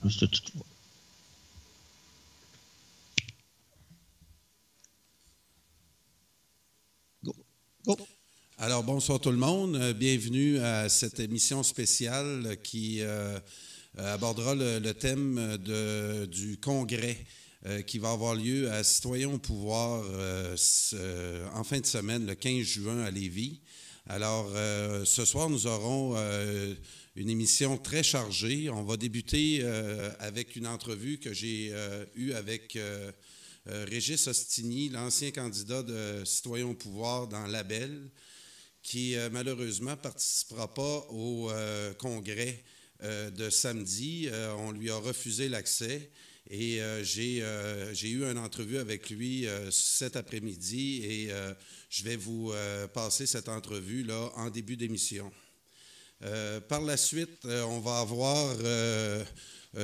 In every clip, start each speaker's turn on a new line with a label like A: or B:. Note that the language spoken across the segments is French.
A: Le statu quo. Go. Go.
B: Alors, bonsoir tout le monde. Bienvenue à cette émission spéciale qui abordera le thème du congrès qui va avoir lieu à Citoyens au pouvoir en fin de semaine, le 15 juin à Lévis. Alors, ce soir, nous aurons une émission très chargée. On va débuter avec une entrevue que j'ai eue avec Régis Ostini, l'ancien candidat de Citoyens au pouvoir dans Label, qui malheureusement ne participera pas au congrès de samedi. On lui a refusé l'accès et j'ai eu une entrevue avec lui cet après-midi et je vais vous passer cette entrevue-là en début d'émission. Par la suite, on va avoir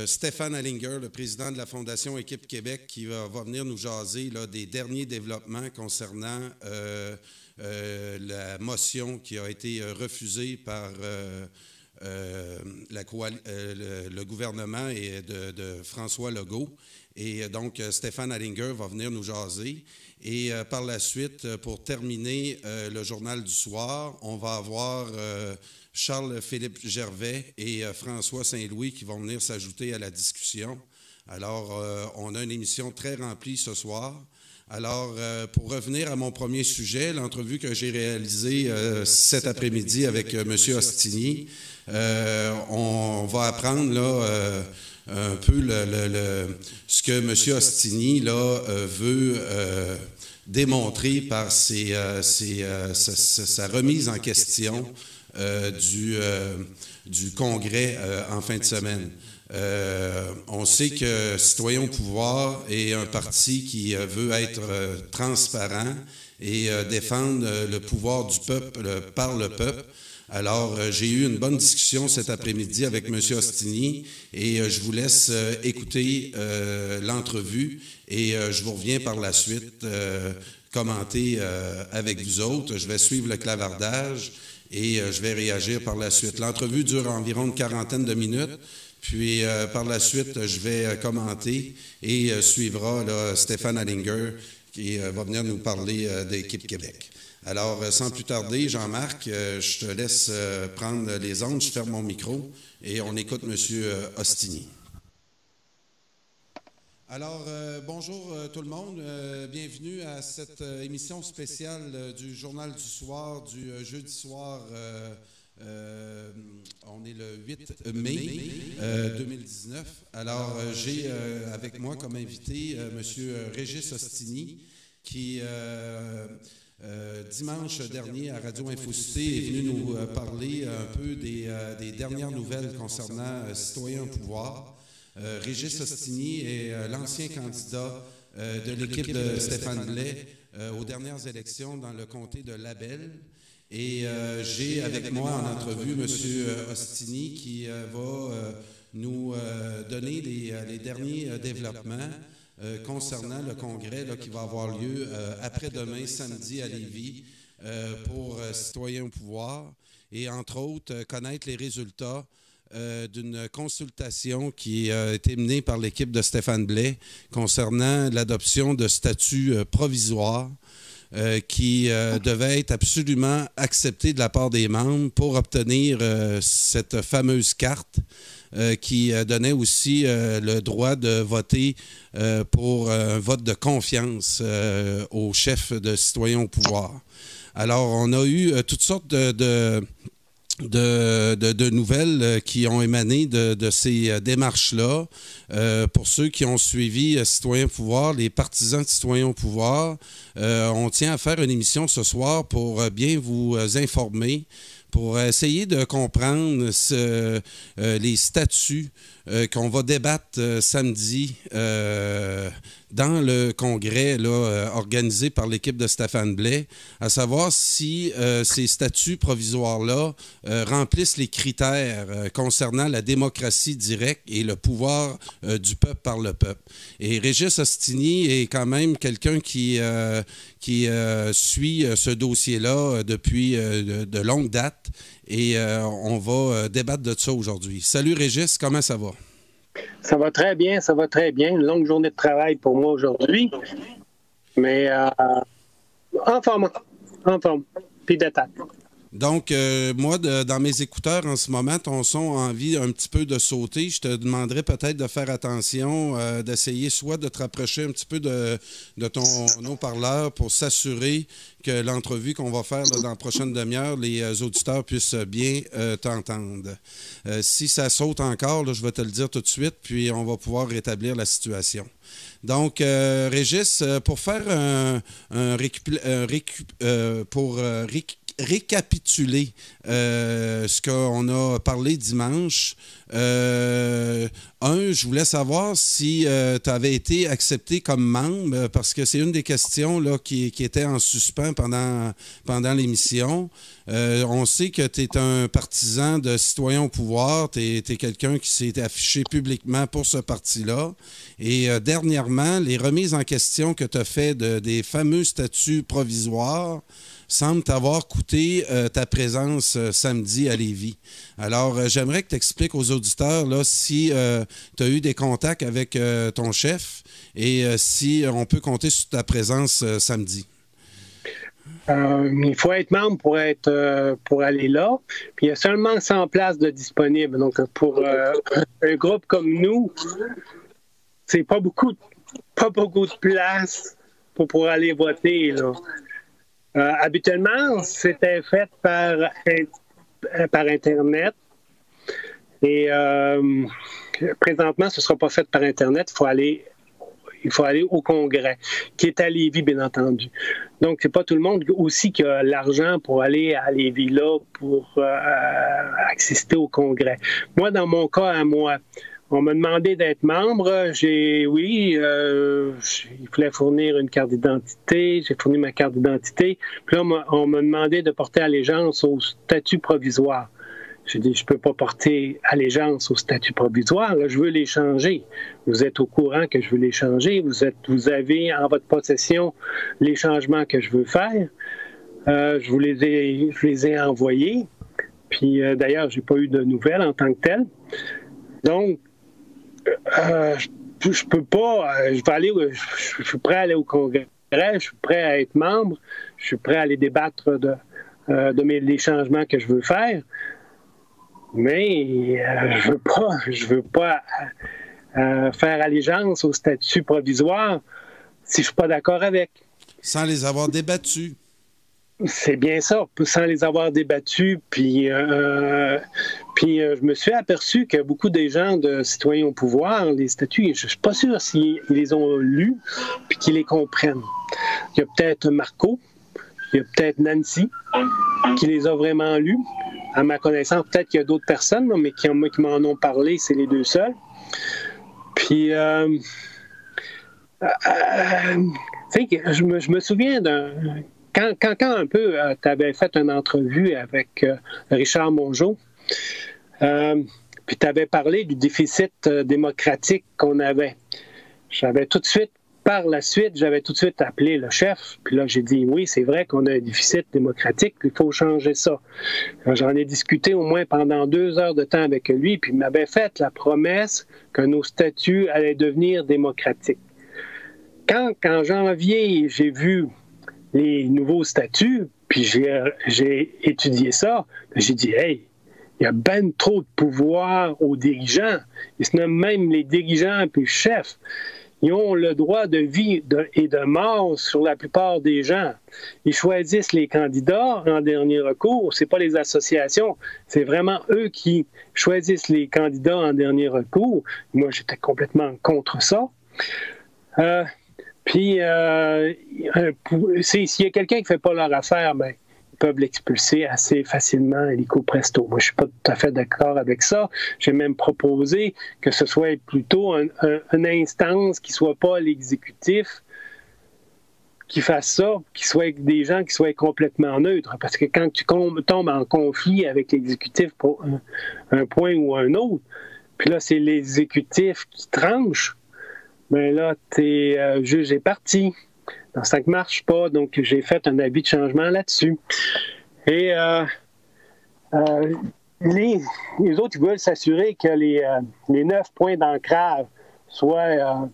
B: Stéphane Hallinger, le président de la Fondation Équipe Québec, qui va venir nous jaser là, des derniers développements concernant la motion qui a été refusée par le gouvernement et de François Legault. Et donc, Stéphane Hallinger va venir nous jaser. Et par la suite, pour terminer le journal du soir, on va avoir Charles-Philippe Gervais et François Saint-Louis qui vont venir s'ajouter à la discussion. Alors, on a une émission très remplie ce soir. Alors, pour revenir à mon premier sujet, l'entrevue que j'ai réalisée cet après-midi avec M. Ostini, on va apprendre là, un peu ce que M. Ostini là, veut démontrer par sa remise en question du congrès en fin de semaine. On sait que Citoyens au pouvoir est un parti qui veut être transparent et défendre le pouvoir du peuple par le peuple. Alors, j'ai eu une bonne discussion cet après-midi avec M. Ostini et je vous laisse écouter l'entrevue et je vous reviens par la suite commenter avec vous autres. Je vais suivre le clavardage et je vais réagir par la suite. L'entrevue dure environ une quarantaine de minutes. Puis, par la suite, je vais commenter et suivra là, Stéphane Hallinger qui va venir nous parler d'Équipe Québec. Alors, sans plus tarder, Jean-Marc, je te laisse prendre les ondes, je ferme mon micro et on écoute M. Ostini. Alors, bonjour tout le monde. Bienvenue à cette émission spéciale du Journal du soir, du jeudi soir. On est le 8 mai 2019. Alors, j'ai avec moi comme invité M. Régis Ostini, qui dimanche dernier à Radio Infocité est venu nous parler un peu des dernières nouvelles concernant Citoyens au pouvoir. Régis Ostini est l'ancien candidat de l'équipe de Stéphane Blais aux dernières élections dans le comté de Label. Et j'ai avec moi en entrevue M. Ostini qui va nous donner les derniers développements concernant le congrès là, qui va avoir lieu après-demain, samedi à Lévis, pour Citoyens au pouvoir. Et entre autres, connaître les résultats d'une consultation qui a été menée par l'équipe de Stéphane Blais concernant l'adoption de statuts provisoires qui devait être absolument accepté de la part des membres pour obtenir cette fameuse carte qui donnait aussi le droit de voter pour un vote de confiance au chef de Citoyens au pouvoir. Alors, on a eu toutes sortes de nouvelles qui ont émané de ces démarches-là. Pour ceux qui ont suivi Citoyens au pouvoir, les partisans de Citoyens au pouvoir, on tient à faire une émission ce soir pour bien vous informer, pour essayer de comprendre les statuts qu'on va débattre samedi dans le congrès là, organisé par l'équipe de Stéphane Blais, à savoir si ces statuts provisoires-là remplissent les critères concernant la démocratie directe et le pouvoir du peuple par le peuple. Et Régis Ostini est quand même quelqu'un qui suit ce dossier-là depuis de longue date et on va débattre de ça aujourd'hui. Salut Régis, comment ça va?
A: Ça va très bien, ça va très bien. Une longue journée de travail pour moi aujourd'hui, mais en forme, puis d'attaque.
B: Donc, moi, dans mes écouteurs en ce moment, ton son a envie un petit peu de sauter. Je te demanderais peut-être de faire attention, d'essayer soit de te rapprocher un petit peu de ton haut-parleur pour s'assurer que l'entrevue qu'on va faire là, dans la prochaine demi-heure, les auditeurs puissent bien t'entendre. Si ça saute encore, là, je vais te le dire tout de suite, puis on va pouvoir rétablir la situation. Donc, Régis, pour faire récapituler ce qu'on a parlé dimanche. Je voulais savoir si tu avais été accepté comme membre, parce que c'est une des questions là, qui était en suspens pendant l'émission. On sait que tu es un partisan de Citoyens au pouvoir. Tu es quelqu'un qui s'est affiché publiquement pour ce parti-là. Et dernièrement, les remises en question que tu as fait des fameux statuts provisoires semble t'avoir coûté ta présence samedi à Lévis. Alors, j'aimerais que tu expliques aux auditeurs là, si tu as eu des contacts avec ton chef et si on peut compter sur ta présence samedi.
A: Il faut être membre pour aller là. Puis il y a seulement 100 places de disponibles. Donc, pour un groupe comme nous, c'est pas beaucoup de places pour aller voter, là. Habituellement, c'était fait par Internet. Et présentement, ce ne sera pas fait par Internet. Il faut aller au Congrès, qui est à Lévis, bien entendu. Donc, c'est pas tout le monde aussi qui a l'argent pour aller à Lévis là pour assister au Congrès. Moi, dans mon cas à moi, on m'a demandé d'être membre. Il fallait fournir une carte d'identité. J'ai fourni ma carte d'identité. Puis là, on m'a demandé de porter allégeance au statut provisoire. J'ai dit, je ne peux pas porter allégeance au statut provisoire. Là, je veux les changer. Vous êtes au courant que je veux les changer. Vous avez en votre possession les changements que je veux faire. Je les ai envoyés. Puis d'ailleurs, je n'ai pas eu de nouvelles en tant que telles. Donc, je peux pas. Je suis prêt à aller au Congrès. Je suis prêt à être membre. Je suis prêt à aller débattre des changements que je veux faire. Mais je veux pas faire allégeance au statut provisoire si je suis pas d'accord avec.
B: Sans les avoir débattus.
A: C'est bien ça, sans les avoir débattus. Puis je me suis aperçu que beaucoup des gens de Citoyens au pouvoir, les statuts, je ne suis pas sûr s'ils les ont lus puis qu'ils les comprennent. Il y a peut-être Marco, il y a peut-être Nancy qui les a vraiment lus. À ma connaissance, peut-être qu'il y a d'autres personnes, mais qui m'en ont parlé, c'est les deux seuls. Puis, je me souviens quand un peu, tu avais fait une entrevue avec Richard Mongeau, puis tu avais parlé du déficit démocratique qu'on avait. Par la suite, j'avais tout de suite appelé le chef, puis là, j'ai dit, oui, c'est vrai qu'on a un déficit démocratique, il faut changer ça. J'en ai discuté au moins pendant 2 heures de temps avec lui, puis il m'avait fait la promesse que nos statuts allaient devenir démocratiques. Quand en janvier, j'ai vu les nouveaux statuts, puis j'ai étudié ça, j'ai dit, hey, il y a ben trop de pouvoir aux dirigeants. Ils se nomment même les dirigeants puis le chef. Ils ont le droit de vie et de mort sur la plupart des gens. Ils choisissent les candidats en dernier recours. Ce n'est pas les associations, c'est vraiment eux qui choisissent les candidats en dernier recours. Moi, j'étais complètement contre ça. S'il y a quelqu'un qui ne fait pas leur affaire, ben, ils peuvent l'expulser assez facilement, illico presto. Moi, je ne suis pas tout à fait d'accord avec ça. J'ai même proposé que ce soit plutôt une instance qui ne soit pas l'exécutif qui fasse ça, qui soit des gens qui soient complètement neutres. Parce que quand tu tombes en conflit avec l'exécutif pour un point ou un autre, puis là, c'est l'exécutif qui tranche, bien là, t'es juge et parti. Donc, ça ne marche pas. Donc, j'ai fait un avis de changement là-dessus. Et les autres, ils veulent s'assurer que les 9 points d'ancrage soient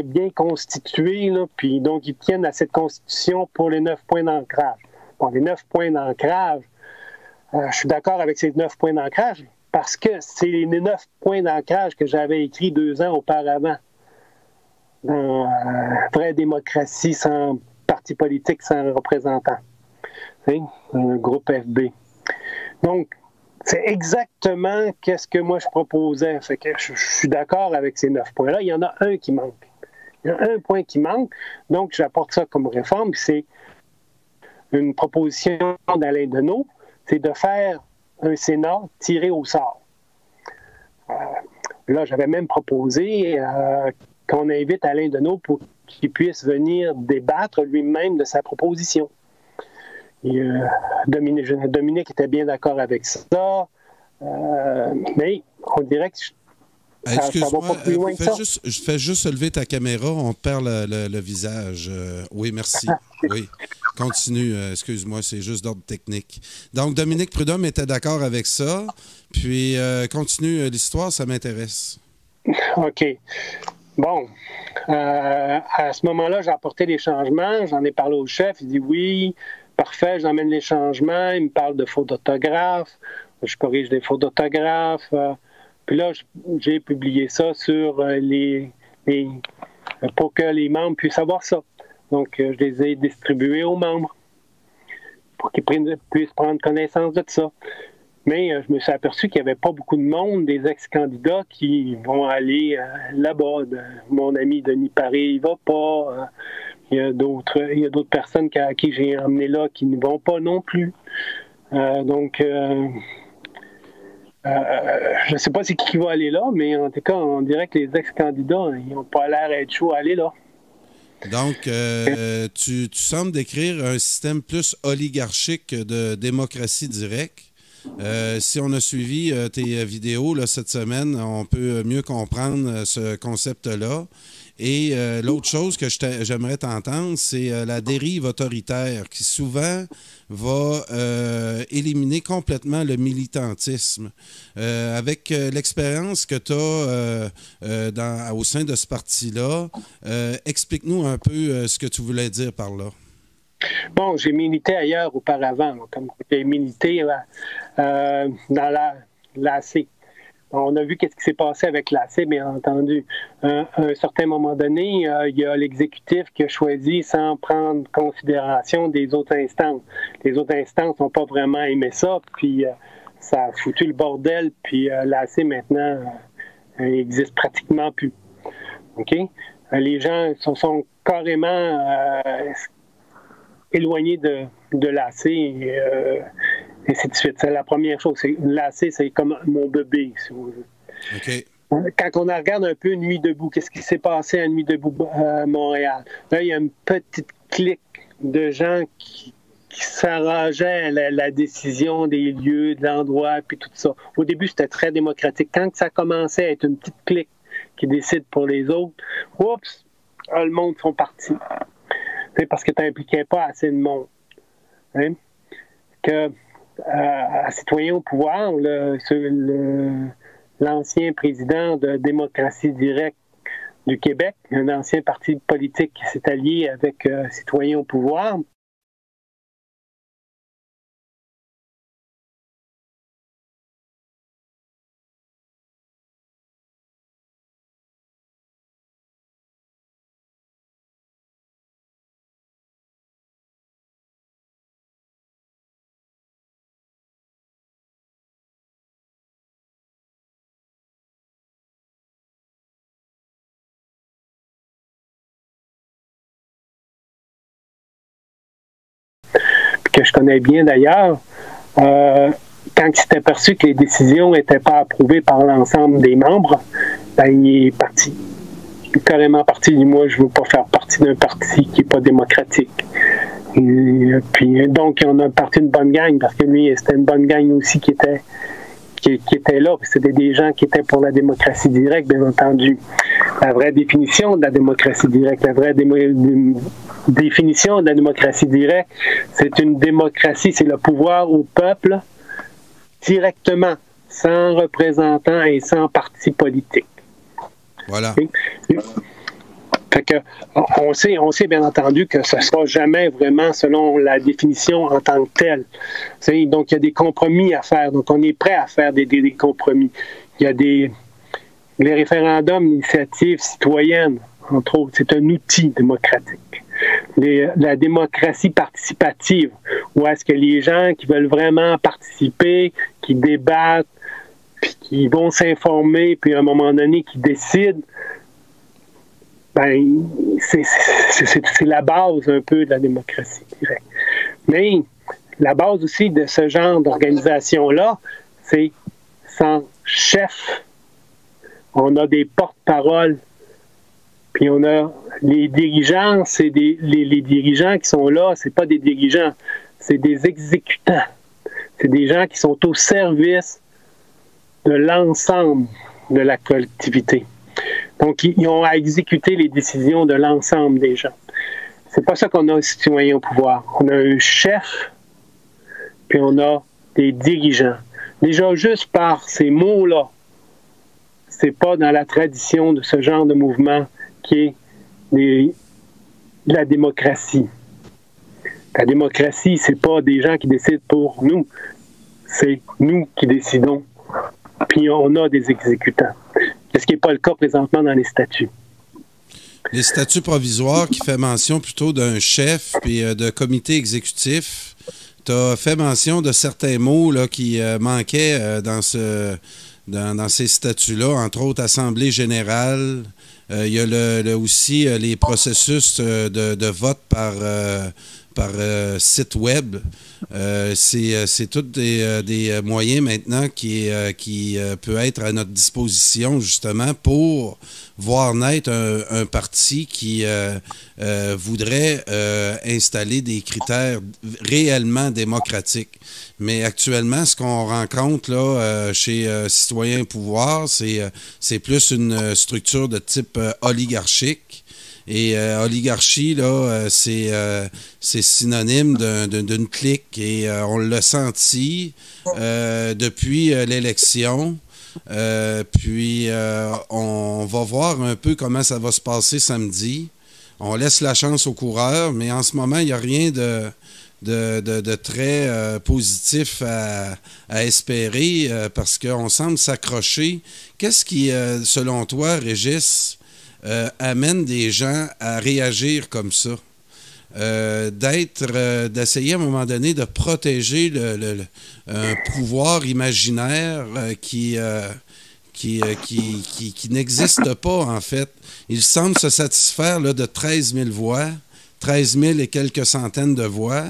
A: bien constitués, là, puis donc ils tiennent à cette constitution pour les 9 points d'ancrage. Bon, les 9 points d'ancrage, je suis d'accord avec ces 9 points d'ancrage parce que c'est les 9 points d'ancrage que j'avais écrits 2 ans auparavant dans Vraie démocratie sans parti politique, sans représentant. Un groupe FB. Donc, c'est exactement ce que moi je proposais. Fait que je suis d'accord avec ces 9 points-là. Il y en a un qui manque. Il y a un point qui manque. Donc, j'apporte ça comme réforme. C'est une proposition d'Alain Deneau. C'est de faire un Sénat tiré au sort. Là, j'avais même proposé qu'on invite Alain Deneau pour qu'il puisse venir débattre lui-même de sa proposition. Et, Dominique était bien d'accord avec ça, mais on dirait que ça va pas plus loin que ça.
B: Je fais juste lever ta caméra, on te perd le visage. Oui, merci. Oui, continue, excuse-moi, c'est juste d'ordre technique. Donc, Dominique Prudhomme était d'accord avec ça, puis continue l'histoire, ça m'intéresse.
A: OK. Bon, à ce moment-là, j'ai apporté des changements, j'en ai parlé au chef, il dit oui, parfait, j'emmène les changements, il me parle de fautes d'orthographe, je corrige des fautes d'orthographe, puis là, j'ai publié ça sur pour que les membres puissent avoir ça. Donc, je les ai distribués aux membres pour qu'ils puissent prendre connaissance de ça. Mais je me suis aperçu qu'il n'y avait pas beaucoup de monde, des ex-candidats qui vont aller là-bas. Mon ami Denis Paré, il ne va pas. Il y a d'autres personnes à qui j'ai emmené là qui ne vont pas non plus. Donc, je ne sais pas c'est qui va aller là, mais en tout cas, on dirait que les ex-candidats, ils n'ont pas l'air d'être chauds à aller là.
B: Donc, tu sembles décrire un système plus oligarchique de démocratie directe. Si on a suivi tes vidéos là, cette semaine, on peut mieux comprendre ce concept-là. Et l'autre chose que j'aimerais t'entendre, c'est la dérive autoritaire qui souvent va éliminer complètement le militantisme. Avec l'expérience que tu as au sein de ce parti-là, explique-nous un peu ce que tu voulais dire par là.
A: Bon, j'ai milité ailleurs auparavant, comme j'ai milité dans l'AC. On a vu qu'est-ce qui s'est passé avec l'AC, bien entendu. À un certain moment donné, il y a l'exécutif qui a choisi sans prendre considération des autres instances. Les autres instances n'ont pas vraiment aimé ça, puis ça a foutu le bordel, puis l'AC maintenant n'existe pratiquement plus. OK? Les gens se sont carrément éloignés de l'AC et ainsi de suite. C'est la première chose. L'AC, c'est comme mon bébé, si vous voulez.
B: Okay.
A: Quand on regarde un peu Nuit debout, qu'est-ce qui s'est passé à Nuit debout à Montréal? Là, il y a une petite clique de gens qui s'arrangeaient à la décision des lieux, de l'endroit, puis tout ça. Au début, c'était très démocratique. Quand ça commençait à être une petite clique qui décide pour les autres, oups, le monde sont partis. C'est parce que tu n'impliquais pas assez de monde. Hein? Que à Citoyens au pouvoir, l'ancien président de Démocratie directe du Québec, un ancien parti politique qui s'est allié avec Citoyens au pouvoir, que je connais bien d'ailleurs, quand il s'est aperçu que les décisions n'étaient pas approuvées par l'ensemble des membres, ben, il est parti. Il est carrément parti. Il dit, moi, je ne veux pas faire partie d'un parti qui n'est pas démocratique. Et puis, donc, on a parti une bonne gang, parce que lui, c'était une bonne gang aussi qui était là. C'était des gens qui étaient pour la démocratie directe, bien entendu. La vraie définition de la démocratie directe, c'est une démocratie, c'est le pouvoir au peuple directement, sans représentant et sans parti politique.
B: Voilà.
A: Fait que, on sait bien entendu que ce ne sera jamais vraiment selon la définition en tant que telle. Donc, il y a des compromis à faire. Donc, on est prêt à faire des compromis. Il y a les référendums d'initiative citoyenne, entre autres, c'est un outil démocratique. La démocratie participative, où est-ce que les gens qui veulent vraiment participer, qui débattent, puis qui vont s'informer, puis à un moment donné, qui décident, ben, c'est la base un peu de la démocratie, je dirais. Mais la base aussi de ce genre d'organisation-là, c'est sans chef. On a des porte-paroles, puis on a les dirigeants, c'est les dirigeants qui sont là, c'est pas des dirigeants, c'est des exécutants. C'est des gens qui sont au service de l'ensemble de la collectivité. Donc, ils ont à exécuter les décisions de l'ensemble des gens. C'est pas ça qu'on a un citoyen au pouvoir. On a un chef, puis on a des dirigeants. Déjà, juste par ces mots-là, c'est pas dans la tradition de ce genre de mouvement qui est la démocratie. La démocratie, c'est pas des gens qui décident pour nous. C'est nous qui décidons. Puis on a des exécutants. Ce qui n'est pas le cas présentement dans les statuts.
B: Les statuts provisoires qui fait mention plutôt d'un chef puis de comité exécutif. Tu as fait mention de certains mots là, qui manquaient dans ces statuts-là, entre autres Assemblée générale. Il y a aussi les processus de vote par site web. C'est tous des moyens maintenant qui peut être à notre disposition justement pour voir naître un parti qui voudrait installer des critères réellement démocratiques. Mais actuellement, ce qu'on rencontre là chez Citoyens Pouvoir, c'est plus une structure de type oligarchique. Et oligarchie, là, c'est synonyme d'une clique. Et on l'a senti depuis l'élection. Puis on va voir un peu comment ça va se passer samedi. On laisse la chance aux coureurs, mais en ce moment, il n'y a rien de très positif à espérer parce qu'on semble s'accrocher. Qu'est-ce qui, selon toi, Régis, amène des gens à réagir comme ça? D'essayer à un moment donné de protéger un pouvoir imaginaire qui n'existe pas, en fait. Il semble se satisfaire là, de 13 000 voix, 13 000 et quelques centaines de voix.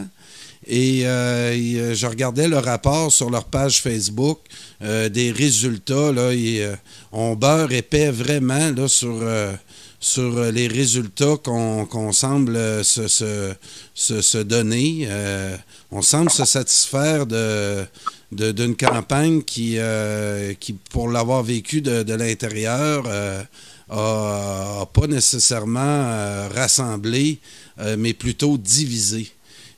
B: Et je regardais le rapport sur leur page Facebook des résultats. Là, on beurre épais vraiment là, sur les résultats qu'on semble se donner. On semble se satisfaire d'une campagne qui, pour l'avoir vécu de l'intérieur, a pas nécessairement rassemblé, mais plutôt divisé.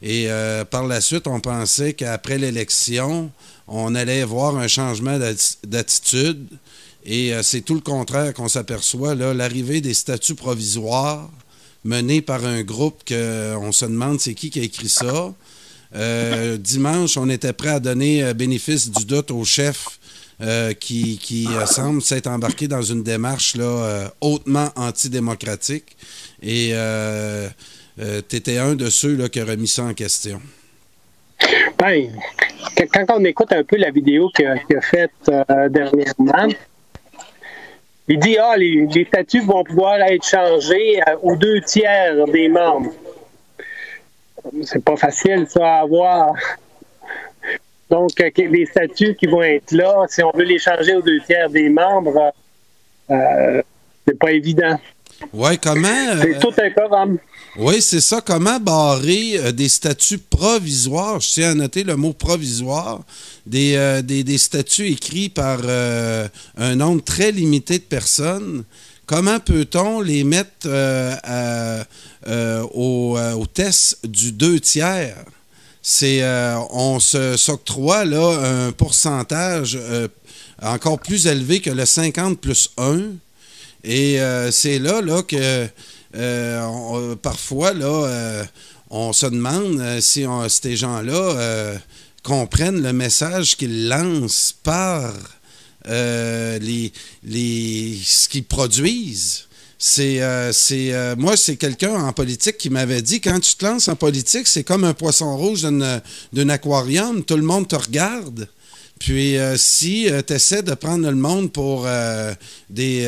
B: Et par la suite, on pensait qu'après l'élection, on allait voir un changement d'attitude. Et c'est tout le contraire qu'on s'aperçoit. Là, l'arrivée des statuts provisoires menés par un groupe qu'on se demande c'est qui a écrit ça. Dimanche, on était prêt à donner bénéfice du doute au chef qui semble s'être embarqué dans une démarche là, hautement antidémocratique. Et tu étais un de ceux là, qui a remis ça en question.
A: Ben, quand on écoute un peu la vidéo qu'il a faite dernièrement, il dit les statuts vont pouvoir être changés aux 2/3 des membres. C'est pas facile, ça, à avoir. Donc, les statuts qui vont être là, si on veut les changer aux 2/3 des membres, c'est pas évident.
B: Oui, comment...
A: c'est tout un programme.
B: Oui, c'est ça. Comment barrer des statuts provisoires? Je tiens à noter le mot provisoire. Des statuts écrits par un nombre très limité de personnes. Comment peut-on les mettre au test du 2/3? On s'octroie là un pourcentage encore plus élevé que le 50 plus 1. Et c'est là que parfois là, on se demande si ces gens-là comprennent le message qu'ils lancent par ce qu'ils produisent. Moi, c'est quelqu'un en politique qui m'avait dit, quand tu te lances en politique, c'est comme un poisson rouge d'un aquarium, tout le monde te regarde. Puis, si tu essaies de prendre le monde pour tu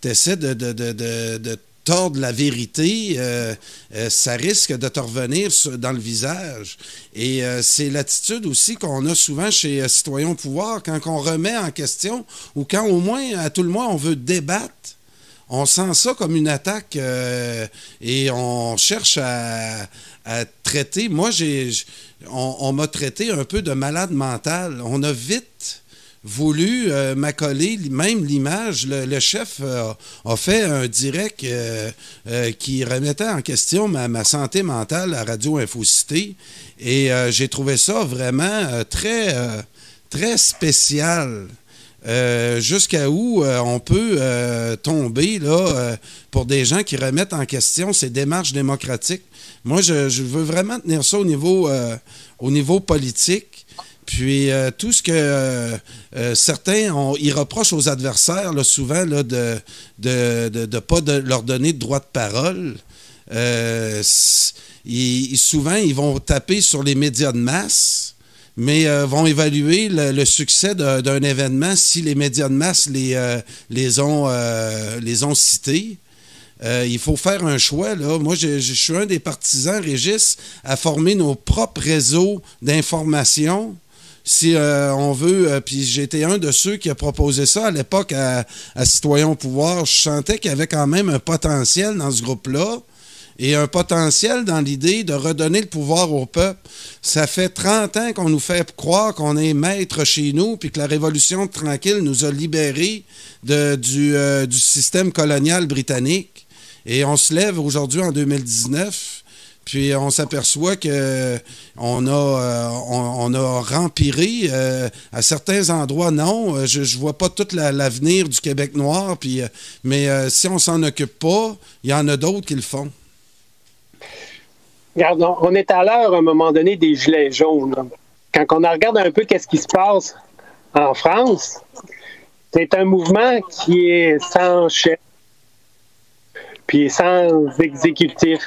B: essaies de tordre la vérité, ça risque de te revenir dans le visage. Et c'est l'attitude aussi qu'on a souvent chez Citoyens au pouvoir, quand on remet en question, ou quand au moins, à tout le moins, on veut débattre. On sent ça comme une attaque et on cherche à traiter. Moi, on m'a traité un peu de malade mental. On a vite voulu m'accoler même l'image. Le chef a fait un direct qui remettait en question ma santé mentale à Radio Infocité. Et j'ai trouvé ça vraiment très, très spécial. Jusqu'à où on peut tomber là, pour des gens qui remettent en question ces démarches démocratiques. Moi, je veux vraiment tenir ça au niveau politique. Puis tout ce que certains ils reprochent aux adversaires là, souvent là, de pas leur donner de droit de parole. Souvent, ils vont taper sur les médias de masse, mais vont évaluer le succès d'un événement si les médias de masse les ont cités. Il faut faire un choix, là. Moi, je suis un des partisans, Régis, à former nos propres réseaux d'information. Si on veut, puis j'étais un de ceux qui a proposé ça à l'époque à Citoyens au pouvoir. Je sentais qu'il y avait quand même un potentiel dans ce groupe-là. Et un potentiel dans l'idée de redonner le pouvoir au peuple. Ça fait 30 ans qu'on nous fait croire qu'on est maître chez nous, puis que la Révolution tranquille nous a libérés du système colonial britannique. Et on se lève aujourd'hui en 2019, puis on s'aperçoit qu'on a rempiré à certains endroits, non. Je vois pas tout l'avenir du Québec noir, mais si on s'en occupe pas, il y en a d'autres qui le font.
A: Regarde, on est à l'heure, à un moment donné, des gilets jaunes. Là. Quand on regarde un peu qu'est-ce qui se passe en France, c'est un mouvement qui est sans chef, puis sans exécutif.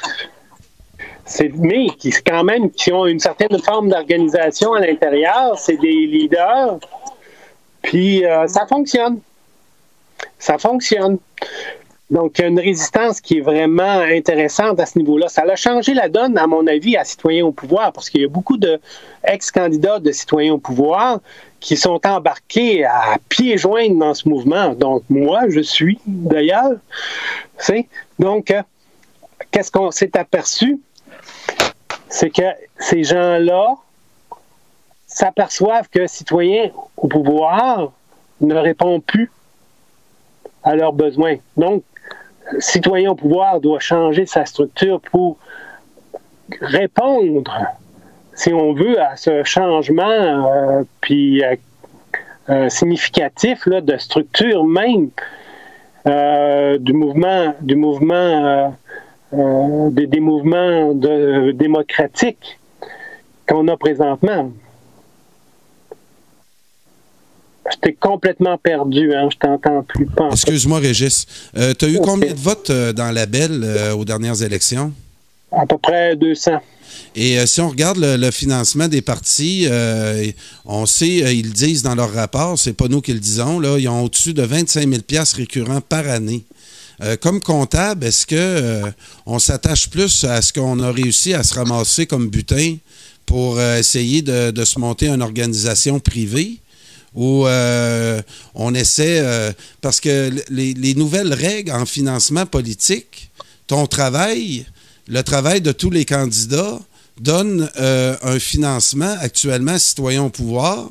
A: Mais qui ont une certaine forme d'organisation à l'intérieur. C'est des leaders. Puis ça fonctionne. Ça fonctionne. Donc, il y a une résistance qui est vraiment intéressante à ce niveau-là. Ça a changé la donne, à mon avis, à Citoyens au pouvoir, parce qu'il y a beaucoup d'ex-candidats de Citoyens au pouvoir qui sont embarqués à pieds joints dans ce mouvement. Donc, moi, je suis, d'ailleurs. Donc, qu'est-ce qu'on s'est aperçu? C'est que ces gens-là s'aperçoivent que Citoyens au pouvoir ne répond plus à leurs besoins. Donc, Citoyens au pouvoir doit changer sa structure pour répondre, si on veut, à ce changement significatif là, de structure même des mouvements démocratiques qu'on a présentement. Je t'ai complètement perdu, hein? Je t'entends plus.
B: Excuse-moi, Régis. Tu as eu combien de votes dans la Belle aux dernières élections?
A: À peu près 200.
B: Et si on regarde le financement des partis, on sait, ils disent dans leur rapport, c'est pas nous qui le disons, là, ils ont au-dessus de 25 000 $ récurrents par année. Comme comptable, est-ce qu'on s'attache plus à ce qu'on a réussi à se ramasser comme butin pour essayer de se monter une organisation privée? Où on essaie, parce que les nouvelles règles en financement politique, ton travail, le travail de tous les candidats, donne un financement actuellement à Citoyens au pouvoir.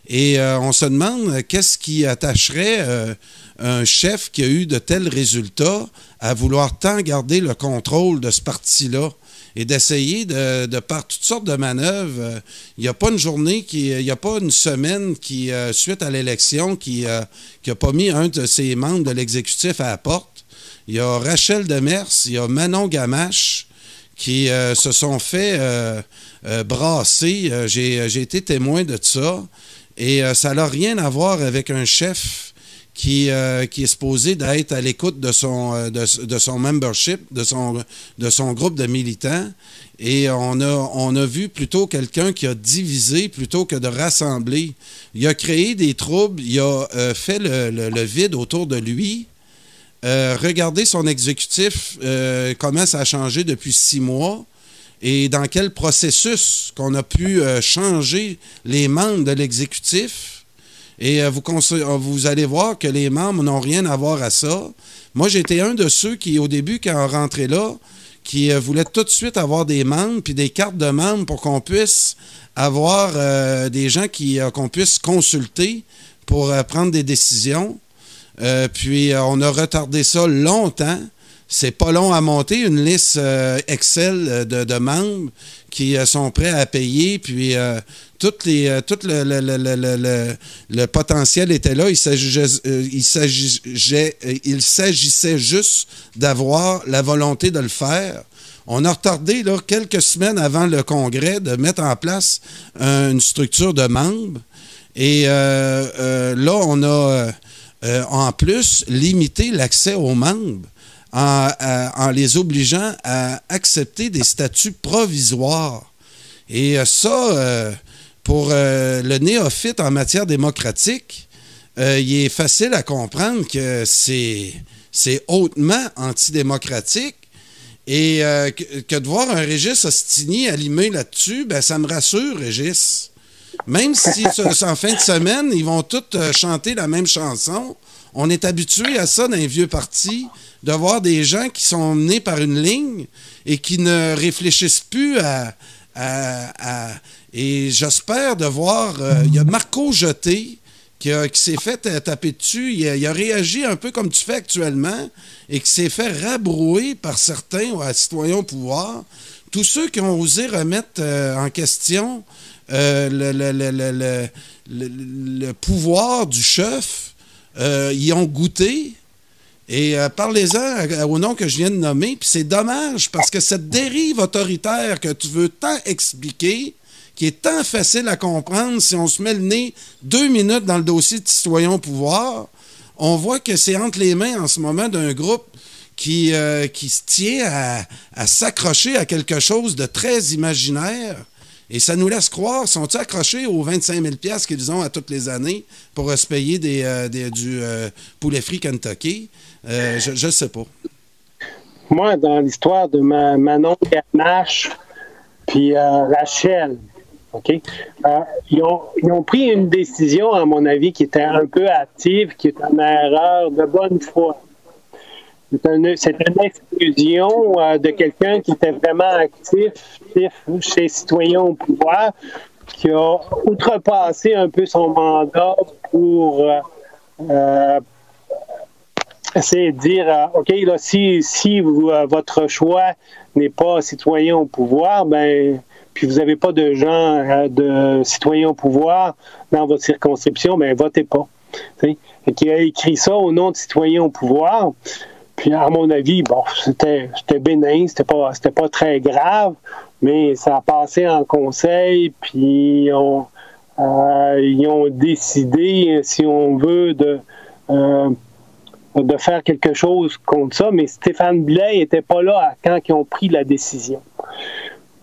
B: Et on se demande qu'est-ce qui attacherait un chef qui a eu de tels résultats à vouloir tant garder le contrôle de ce parti-là et d'essayer de par toutes sortes de manœuvres. Il n'y a pas une journée, il n'y a pas une semaine qui, suite à l'élection, qui n'a pas mis un de ses membres de l'exécutif à la porte. Il y a Rachel Demers, il y a Manon Gamache qui se sont fait brasser. J'ai été témoin de ça. Et ça n'a rien à voir avec un chef qui est supposé d'être à l'écoute de son membership, de son groupe de militants. Et on a vu plutôt quelqu'un qui a divisé plutôt que de rassembler. Il a créé des troubles, il a fait le vide autour de lui. Regardez son exécutif, comment ça a changé depuis 6 mois et dans quel processus qu'on a pu changer les membres de l'exécutif. Et vous allez voir que les membres n'ont rien à voir à ça. Moi, j'étais un de ceux qui, au début, quand on rentrait là, qui voulait tout de suite avoir des membres puis des cartes de membres pour qu'on puisse avoir des gens qu'on puisse consulter pour prendre des décisions. Puis, on a retardé ça longtemps. C'est pas long à monter, une liste Excel de membres qui sont prêts à payer, puis tout le potentiel était là. Il s'agissait juste d'avoir la volonté de le faire. On a retardé là, quelques semaines avant le Congrès de mettre en place une structure de membres. Et là, on a en plus limité l'accès aux membres en les obligeant à accepter des statuts provisoires. Et ça, pour le néophyte en matière démocratique, il est facile à comprendre que c'est hautement antidémocratique et que de voir un Régis Ostini allumé là-dessus, ben, ça me rassure, Régis. Même si en fin de semaine, ils vont tous chanter la même chanson, on est habitué à ça dans les vieux partis, de voir des gens qui sont menés par une ligne et qui ne réfléchissent plus et j'espère de voir... il y a Marco Jeté qui s'est fait taper dessus. Il a réagi un peu comme tu fais actuellement et qui s'est fait rabrouer par certains citoyens au pouvoir. Tous ceux qui ont osé remettre en question le pouvoir du chef, y ont goûté. Et parlez-en au nom que je viens de nommer. Puis c'est dommage parce que cette dérive autoritaire que tu veux tant expliquer, qui est tant facile à comprendre si on se met le nez 2 minutes dans le dossier de citoyen au pouvoir, on voit que c'est entre les mains en ce moment d'un groupe qui se tient à s'accrocher à quelque chose de très imaginaire. Et ça nous laisse croire, sont-ils accrochés aux 25 000 $ qu'ils ont à toutes les années pour se payer du poulet frit Kentucky? Je ne sais pas.
A: Moi, dans l'histoire de Manon Gamache puis Rachel, OK, ils ont pris une décision, à mon avis, qui était un peu hâtive, qui est une erreur de bonne foi. C'est une exclusion de quelqu'un qui était vraiment actif chez Citoyens au pouvoir, qui a outrepassé un peu son mandat pour essayer de dire OK, là, si votre choix n'est pas citoyen au pouvoir, ben puis vous n'avez pas de gens de citoyens au pouvoir dans votre circonscription, ben votez pas. Et qui a écrit ça au nom de citoyens au pouvoir. Puis, à mon avis, bon, c'était bénin, c'était pas très grave, mais ça a passé en conseil, puis ils ont décidé, si on veut, de faire quelque chose contre ça, mais Stéphane Blais n'était pas là quand ils ont pris la décision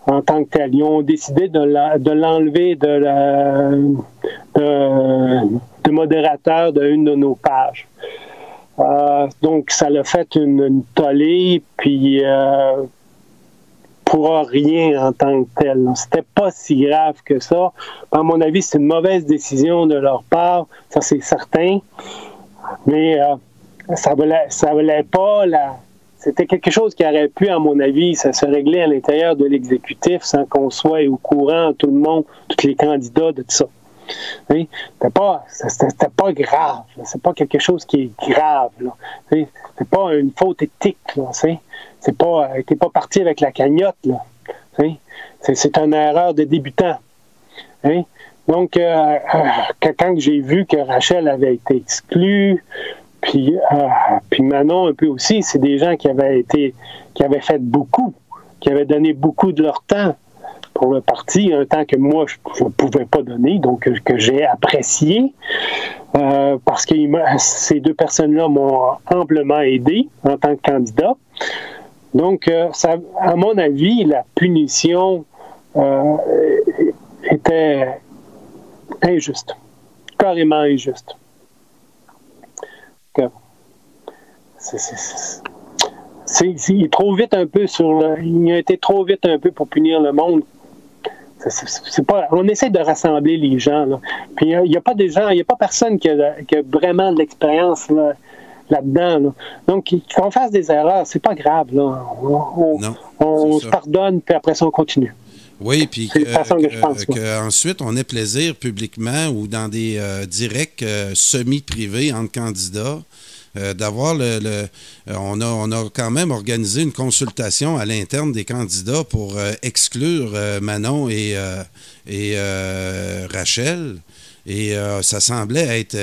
A: en tant que tel. Ils ont décidé de l'enlever de modérateur d'une de nos pages. Donc, ça l'a fait une tollée, puis pour rien en tant que tel. C'était pas si grave que ça. À mon avis, c'est une mauvaise décision de leur part, ça c'est certain. Mais ça valait pas C'était quelque chose qui aurait pu, à mon avis, ça se régler à l'intérieur de l'exécutif sans qu'on soit au courant, tout le monde, tous les candidats de tout ça. Hein? C'était pas grave. C'est pas quelque chose qui est grave. Hein? C'est pas une faute éthique. C'est pas, t'es pas parti avec la cagnotte. Là. Hein? C'est une erreur de débutant. Hein? Donc, quand j'ai vu que Rachel avait été exclue, puis Manon un peu aussi, c'est des gens qui avaient fait beaucoup, qui avaient donné beaucoup de leur temps pour le parti, un temps que moi, je ne pouvais pas donner, donc que j'ai apprécié, parce que ces deux personnes-là m'ont amplement aidé en tant que candidat. Donc, ça, à mon avis, la punition était injuste, carrément injuste. Il est trop vite un peu il a été trop vite un peu pour punir le monde. On essaie de rassembler les gens. Là. Puis il n'y a pas des gens, il n'y a pas personne qui a vraiment de l'expérience là-dedans. Là. Donc, qu'on fasse des erreurs, c'est pas grave. Là. On se pardonne, puis après ça, on continue.
B: Oui, puis qu'ensuite, on ait plaisir publiquement ou dans des directs semi-privés entre candidats, d'avoir on a quand même organisé une consultation à l'interne des candidats pour exclure Manon et Rachel. Et ça semblait être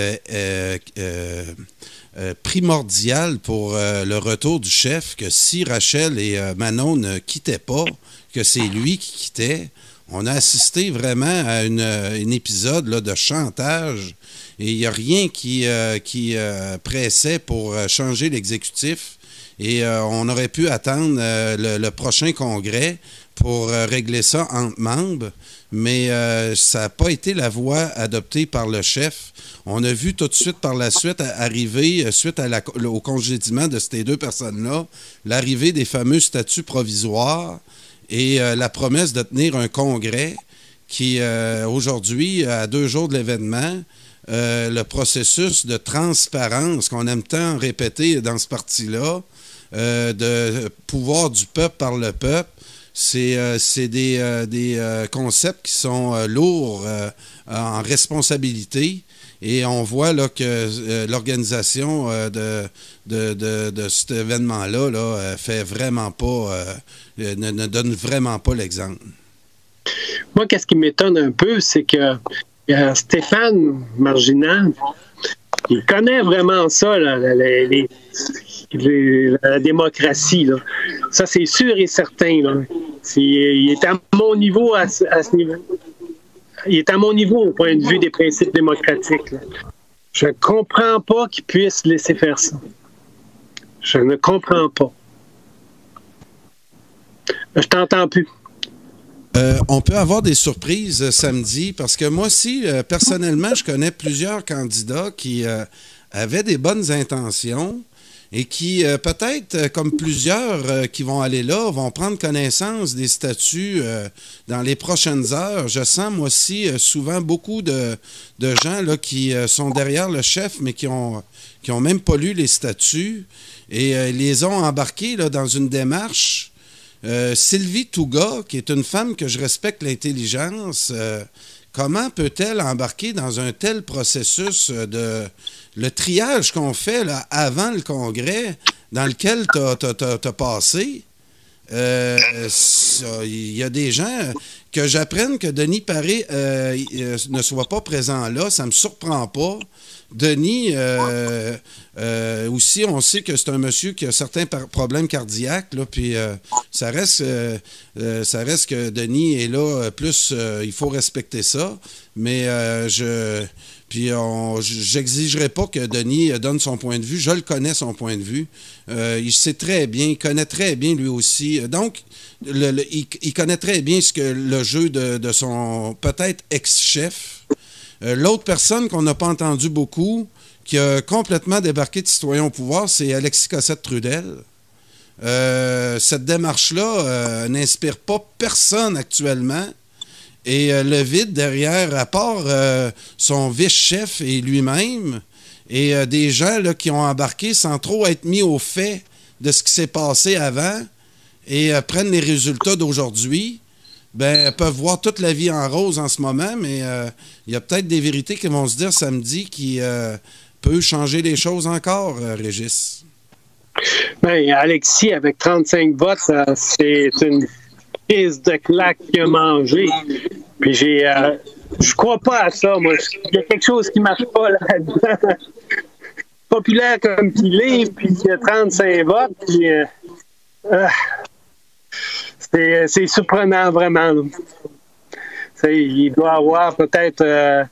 B: primordial pour le retour du chef que si Rachel et Manon ne quittaient pas, que c'est lui qui quittait. On a assisté vraiment à un épisode là, de chantage et il n'y a rien qui pressait pour changer l'exécutif et on aurait pu attendre le prochain congrès pour régler ça entre membres, mais ça n'a pas été la voie adoptée par le chef. On a vu tout de suite par la suite arriver, suite au congédiement de ces deux personnes-là, l'arrivée des fameux statuts provisoires et la promesse de tenir un congrès qui, aujourd'hui, à 2 jours de l'événement, le processus de transparence qu'on aime tant répéter dans ce parti-là, de pouvoir du peuple par le peuple, c'est des concepts qui sont lourds en responsabilité. Et on voit là, que l'organisation de cet événement-là fait vraiment pas, ne donne vraiment pas l'exemple.
A: Moi, qu'est-ce qui m'étonne un peu, c'est que Stéphane Marginal, il connaît vraiment ça, là, la démocratie. Là. Ça, c'est sûr et certain. Là. Il est à mon niveau à ce niveau. Il est à mon niveau au point de vue des principes démocratiques. Là. Je ne comprends pas qu'il puisse laisser faire ça. Je ne comprends pas. Je t'entends plus.
B: On peut avoir des surprises samedi parce que moi aussi, personnellement, je connais plusieurs candidats qui avaient des bonnes intentions et qui, peut-être, comme plusieurs qui vont aller là, vont prendre connaissance des statuts dans les prochaines heures. Je sens, moi aussi, souvent beaucoup de gens là, qui sont derrière le chef, mais qui ont même pas lu les statuts et les ont embarqués là, dans une démarche. Sylvie Touga, qui est une femme que je respecte l'intelligence, comment peut-elle embarquer dans un tel processus le triage qu'on fait là, avant le congrès dans lequel tu as passé? Il y a des gens que j'apprenne que Denis Paré ne soit pas présent là, ça ne me surprend pas. Denis, aussi, on sait que c'est un monsieur qui a certains problèmes cardiaques, là, puis ça reste que Denis est là, plus il faut respecter ça, mais j'exigerai pas que Denis donne son point de vue. Je le connais, son point de vue. Il sait très bien, il connaît très bien lui aussi. Donc, il connaît très bien le jeu de son peut-être ex-chef. L'autre personne qu'on n'a pas entendu beaucoup, qui a complètement débarqué de Citoyens au pouvoir, c'est Alexis Cossette-Trudel. Cette démarche-là n'inspire pas personne actuellement. Et le vide derrière, à part son vice-chef et lui-même, et des gens là, qui ont embarqué sans trop être mis au fait de ce qui s'est passé avant et prennent les résultats d'aujourd'hui, ben, peuvent voir toute la vie en rose en ce moment, mais il y a peut-être des vérités qui vont se dire samedi qui peut changer les choses encore, Régis.
A: Ben, Alexis, avec 35 votes, c'est une prise de claque qu'il a mangé. Puis je crois pas à ça, moi. Il y a quelque chose qui marche pas là-dedans. Populaire comme qu'il est, puis il y a 35 votes, puis c'est surprenant, vraiment. Il doit y avoir peut-être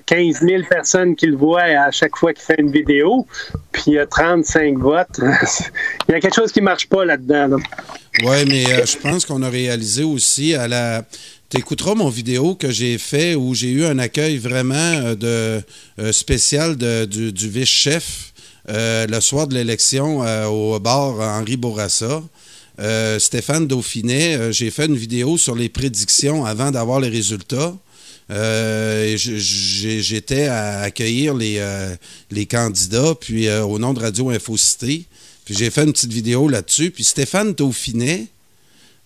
A: 15 000 personnes qui le voient à chaque fois qu'il fait une vidéo, puis il y a 35 votes. Il y a quelque chose qui ne marche pas là-dedans. Là.
B: Oui, mais je pense qu'on a réalisé aussi tu écouteras mon vidéo que j'ai fait où j'ai eu un accueil vraiment spécial du vice-chef le soir de l'élection au bar Henri Bourassa. Stéphane Dauphinet, j'ai fait une vidéo sur les prédictions avant d'avoir les résultats. J'étais à accueillir les candidats, puis au nom de Radio Infocité. Puis j'ai fait une petite vidéo là-dessus. Puis Stéphane Dauphinet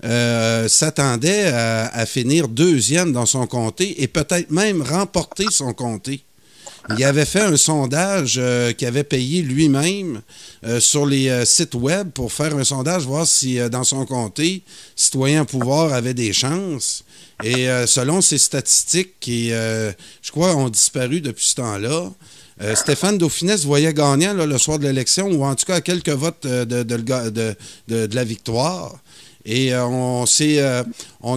B: s'attendait à finir deuxième dans son comté et peut-être même remporter son comté. Il avait fait un sondage qu'il avait payé lui-même sur les sites web pour faire un sondage, voir si dans son comté, Citoyens au pouvoir avait des chances. Et selon ces statistiques qui, je crois, ont disparu depuis ce temps-là, Stéphane Dauphinet se voyait gagnant là, le soir de l'élection, ou en tout cas à quelques votes de la victoire. Et on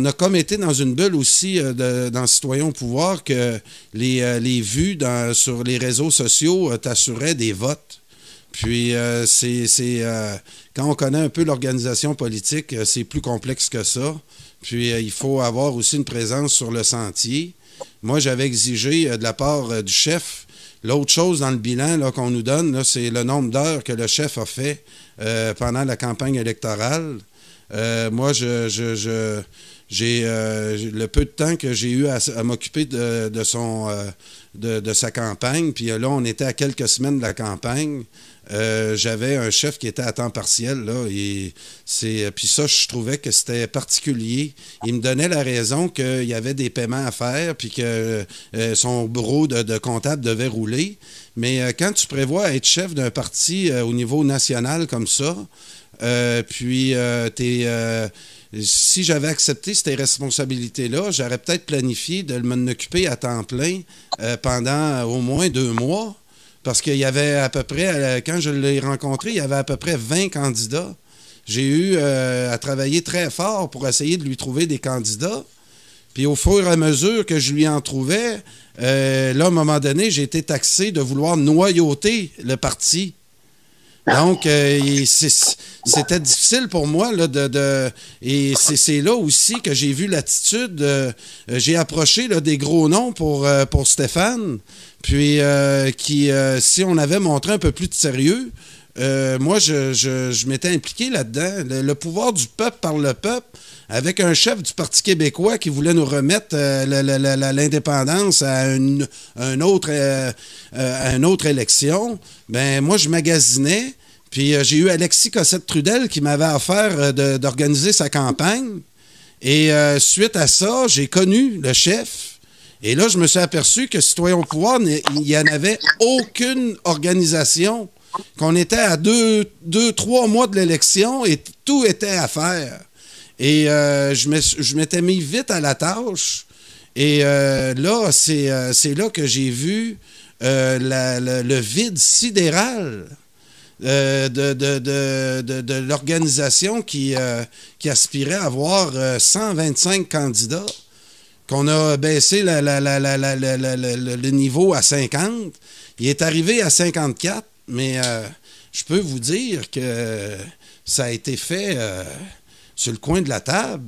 B: a comme été dans une bulle aussi dans Citoyens au pouvoir que les vues sur les réseaux sociaux t'assuraient des votes. Puis quand on connaît un peu l'organisation politique, c'est plus complexe que ça. Puis il faut avoir aussi une présence sur le sentier. Moi, j'avais exigé de la part du chef. L'autre chose dans le bilan là, qu'on nous donne, là, c'est le nombre d'heures que le chef a fait pendant la campagne électorale. Moi, j'ai le peu de temps que j'ai eu à m'occuper de sa campagne, puis là, on était à quelques semaines de la campagne. J'avais un chef qui était à temps partiel, là, puis ça, je trouvais que c'était particulier. Il me donnait la raison qu'il y avait des paiements à faire, puis que son bureau de comptable devait rouler. Mais quand tu prévois être chef d'un parti au niveau national comme ça, si j'avais accepté ces responsabilités-là, j'aurais peut-être planifié de m'en occuper à temps plein pendant au moins 2 mois. Parce qu'il y avait à peu près, quand je l'ai rencontré, il y avait à peu près 20 candidats. J'ai eu à travailler très fort pour essayer de lui trouver des candidats. Puis au fur et à mesure que je lui en trouvais, là, à un moment donné, j'ai été taxé de vouloir noyauter le parti. Donc, c'était difficile pour moi. Là, et c'est là aussi que j'ai vu l'attitude. J'ai approché là, des gros noms pour Stéphane. Puis, si on avait montré un peu plus de sérieux, moi, je m'étais impliqué là-dedans. Le pouvoir du peuple par le peuple, avec un chef du Parti québécois qui voulait nous remettre l'indépendance à une autre élection, ben moi, je magasinais. Puis j'ai eu Alexis Cossette-Trudel qui m'avait offert d'organiser sa campagne. Et suite à ça, j'ai connu le chef. Et là, je me suis aperçu que Citoyens au pouvoir, il n'y en avait aucune organisation. Qu'on était à 2-3 mois de l'élection et tout était à faire. Et je m'étais mis vite à la tâche. Et là, c'est là que j'ai vu le vide sidéral de l'organisation qui aspirait à avoir 125 candidats, qu'on a baissé le niveau à 50. Il est arrivé à 54, mais je peux vous dire que ça a été fait sur le coin de la table.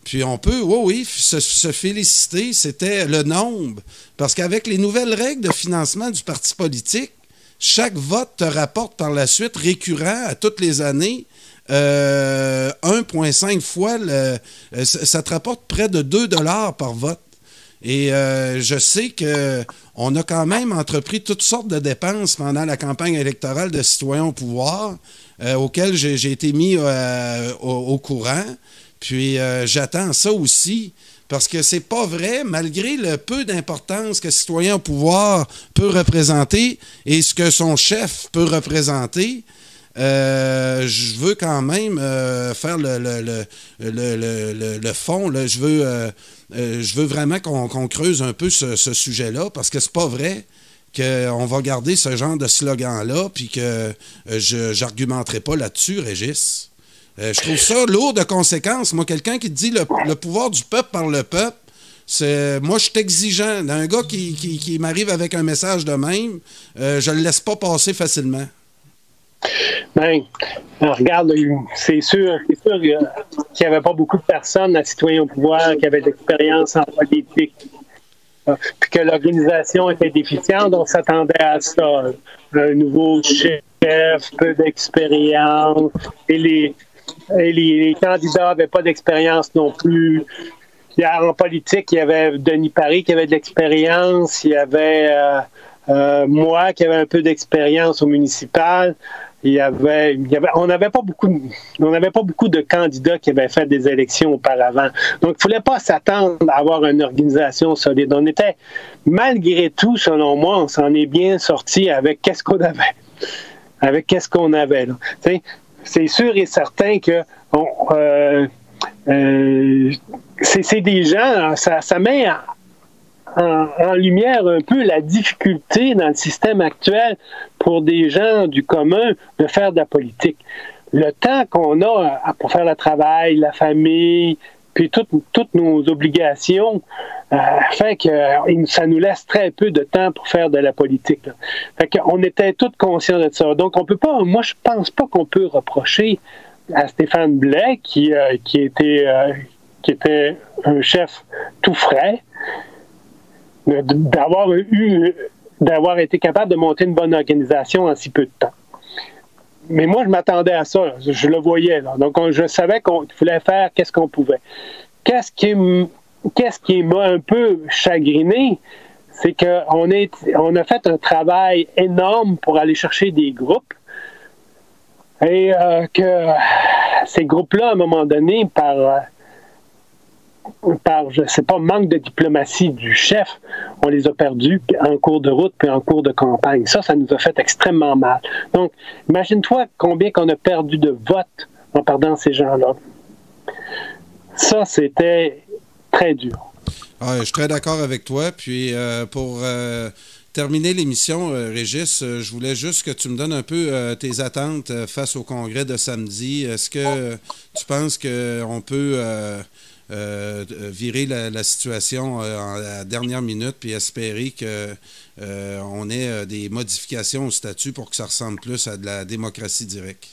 B: Puis on peut, oui, se féliciter, c'était le nombre. Parce qu'avec les nouvelles règles de financement du parti politique, chaque vote te rapporte par la suite, récurrent à toutes les années, 1,5 fois, ça te rapporte près de 2 $ par vote. Et je sais qu'on a quand même entrepris toutes sortes de dépenses pendant la campagne électorale de Citoyens au pouvoir, auxquelles j'ai été mis au courant. Puis j'attends ça aussi. Parce que c'est pas vrai, malgré le peu d'importance que Citoyens au pouvoir peut représenter et ce que son chef peut représenter, je veux quand même faire le fond. Là. Je veux vraiment qu'on creuse un peu ce sujet-là, parce que c'est pas vrai qu'on va garder ce genre de slogan-là puis que j'argumenterai pas là-dessus, Régis. Je trouve ça lourd de conséquences. Moi, quelqu'un qui dit le pouvoir du peuple par le peuple, moi, je suis exigeant. Un gars qui m'arrive avec un message de même, je le laisse pas passer facilement.
A: Ben, regarde, c'est sûr qu'il n'y avait pas beaucoup de personnes à Citoyens au pouvoir qui avaient de l'expérience en politique. Puis que l'organisation était déficiente, on s'attendait à ça. Un nouveau chef, peu d'expérience, et les candidats n'avaient pas d'expérience non plus. En politique, il y avait Denis Paris qui avait de l'expérience, il y avait moi qui avait un peu d'expérience au municipal. On n'avait pas beaucoup de candidats qui avaient fait des élections auparavant. Donc, il ne fallait pas s'attendre à avoir une organisation solide. On était, malgré tout, selon moi, on s'en est bien sorti avec qu'est-ce qu'on avait. Avec qu'est-ce qu'on avait, là. C'est sûr et certain que c'est des gens, ça met en lumière un peu la difficulté dans le système actuel pour des gens du commun de faire de la politique. Le temps qu'on a pour faire le travail, la famille, puis toutes nos obligations, fait que ça nous laisse très peu de temps pour faire de la politique. Là. Fait qu'on était tous conscients de ça. Donc, on peut pas, moi, je pense pas qu'on peut reprocher à Stéphane Blais, qui était un chef tout frais, d'avoir été capable de monter une bonne organisation en si peu de temps. Mais moi, je m'attendais à ça. Je le voyais. Là. Donc, je savais qu'on voulait faire qu'est-ce qu'on pouvait. Qu'est-ce qui m'a un peu chagriné, c'est qu'on a fait un travail énorme pour aller chercher des groupes et que ces groupes-là, à un moment donné, par je sais pas, manque de diplomatie du chef, on les a perdus en cours de route puis en cours de campagne. Ça nous a fait extrêmement mal. Donc, imagine-toi combien qu'on a perdu de votes en perdant ces gens-là. Ça, c'était très dur.
B: Ah, je suis très d'accord avec toi. Puis, pour terminer l'émission, Régis, je voulais juste que tu me donnes un peu tes attentes face au congrès de samedi. Est-ce que tu penses qu'on peut virer la situation en la dernière minute puis espérer qu'on ait des modifications au statut pour que ça ressemble plus à de la démocratie directe?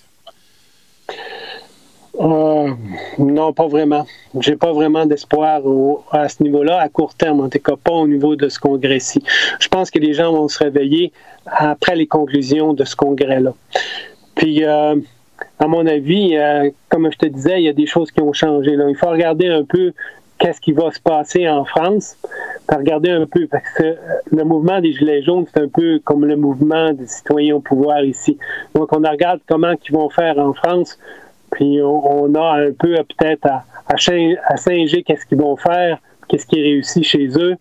A: Non, pas vraiment. J'ai pas vraiment d'espoir à ce niveau-là, à court terme, en tout cas pas au niveau de ce congrès-ci. Je pense que les gens vont se réveiller après les conclusions de ce congrès-là. Puis, à mon avis, comme je te disais, il y a des choses qui ont changé. Là. Il faut regarder un peu qu'est-ce qui va se passer en France. Regarder un peu, parce que le mouvement des Gilets jaunes, c'est un peu comme le mouvement des citoyens au pouvoir ici. Donc, on regarde comment ils vont faire en France. Puis on a un peu peut-être à singer qu'est-ce qu'ils vont faire, qu'est-ce qui réussit chez eux,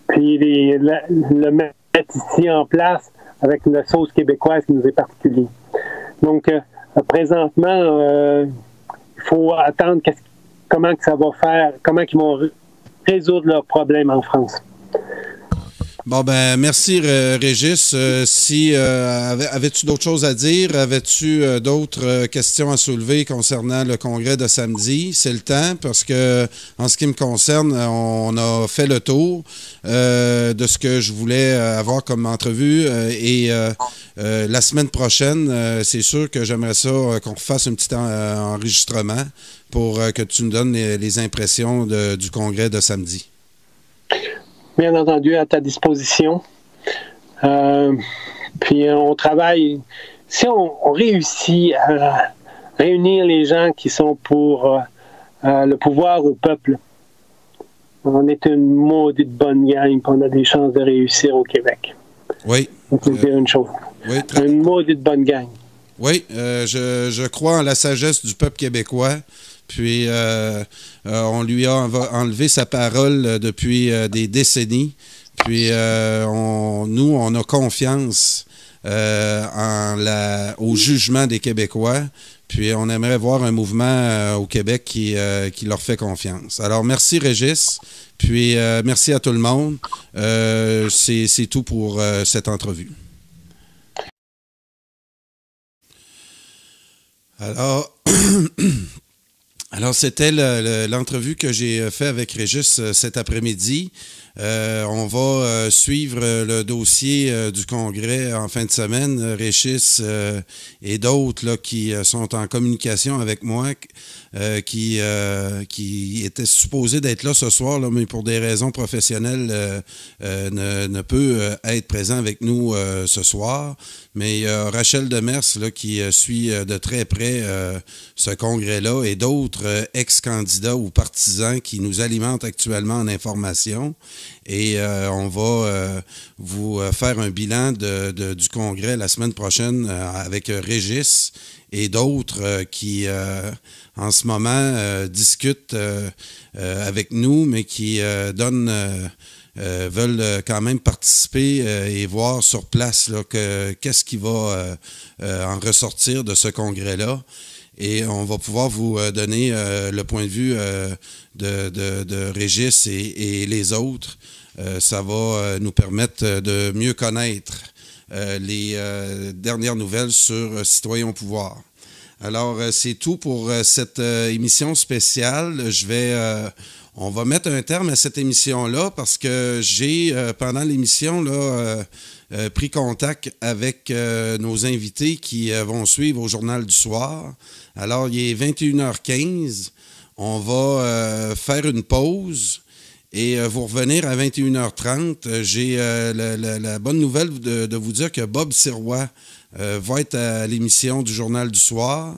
A: puis le mettre ici en place avec la sauce québécoise qui nous est particulière. Donc, présentement, il faut attendre comment que ça va faire, comment ils vont résoudre leurs problèmes en France.
B: Bon, ben merci, Régis. Avais-tu d'autres choses à dire? Avais-tu d'autres questions à soulever concernant le congrès de samedi? C'est le temps, parce que, en ce qui me concerne, on a fait le tour de ce que je voulais avoir comme entrevue. Et la semaine prochaine, c'est sûr que j'aimerais ça qu'on fasse un petit enregistrement pour que tu nous donnes les impressions du congrès de samedi.
A: Bien entendu, à ta disposition. Puis on travaille. Si on réussit à réunir les gens qui sont pour le pouvoir au peuple, on est une maudite bonne gang, puis on a des chances de réussir au Québec.
B: Oui.
A: C'est une chose.
B: Oui,
A: une maudite bonne gang.
B: Oui, je crois en la sagesse du peuple québécois. Puis, on lui a enlevé sa parole depuis des décennies. Puis, nous, on a confiance au jugement des Québécois. Puis, on aimerait voir un mouvement au Québec qui leur fait confiance. Alors, merci, Régis. Puis, merci à tout le monde. C'est tout pour cette entrevue. Alors, c'était l'entrevue que j'ai fait avec Régis cet après-midi. On va suivre le dossier du Congrès en fin de semaine. Régis et d'autres là, qui sont en communication avec moi, qui étaient supposés d'être là ce soir, là, mais pour des raisons professionnelles, ne peut être présent avec nous ce soir. Mais il y a Rachel Demers là, qui suit de très près ce congrès-là et d'autres ex-candidats ou partisans qui nous alimentent actuellement en information. Et on va vous faire un bilan du congrès la semaine prochaine avec Régis et d'autres qui, en ce moment, discutent avec nous, mais qui veulent quand même participer et voir sur place là, qu'est-ce qui va en ressortir de ce congrès-là. Et on va pouvoir vous donner le point de vue de Régis et les autres. Ça va nous permettre de mieux connaître les dernières nouvelles sur Citoyens au pouvoir. Alors, c'est tout pour cette émission spéciale. On va mettre un terme à cette émission-là parce que j'ai, pendant l'émission, pris contact avec nos invités qui vont suivre au Journal du soir. Alors, il est 21h15. On va faire une pause et vous revenir à 21h30. J'ai la bonne nouvelle de vous dire que Bob Sirois va être à l'émission du Journal du soir.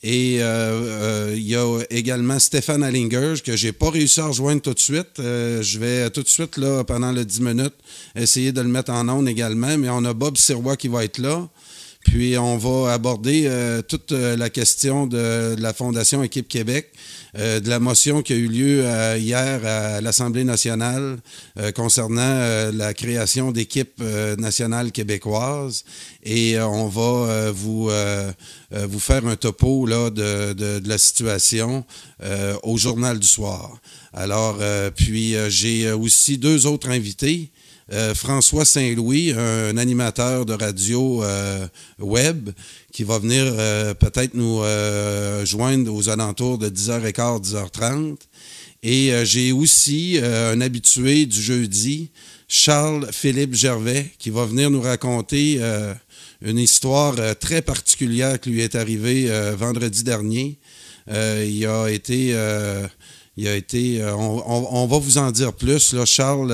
B: Et il y a également Stéphane Allinger, que je n'ai pas réussi à rejoindre tout de suite. Je vais tout de suite, là, pendant les 10 minutes, essayer de le mettre en ondes également. Mais on a Bob Sirois qui va être là. Puis on va aborder toute la question de la Fondation Équipe Québec, de la motion qui a eu lieu hier à l'Assemblée nationale concernant la création d'équipes nationales québécoises. Et on va vous faire un topo là, de la situation au Journal du soir. Alors, puis j'ai aussi deux autres invités. François Saint-Louis, un animateur de radio web, qui va venir peut-être nous joindre aux alentours de 10h15, 10h30. Et j'ai aussi un habitué du jeudi, Charles-Philippe Gervais, qui va venir nous raconter une histoire très particulière qui lui est arrivée vendredi dernier. On va vous en dire plus. Là, Charles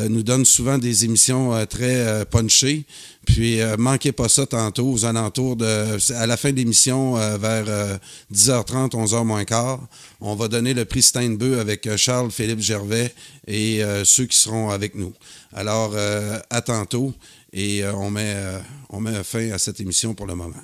B: nous donne souvent des émissions très punchées. Puis, manquez pas ça tantôt, aux alentours à la fin de l'émission, vers 10h30, 11h moins quart. On va donner le prix Steinbeu avec Charles-Philippe Gervais et ceux qui seront avec nous. Alors, à tantôt et on met fin à cette émission pour le moment.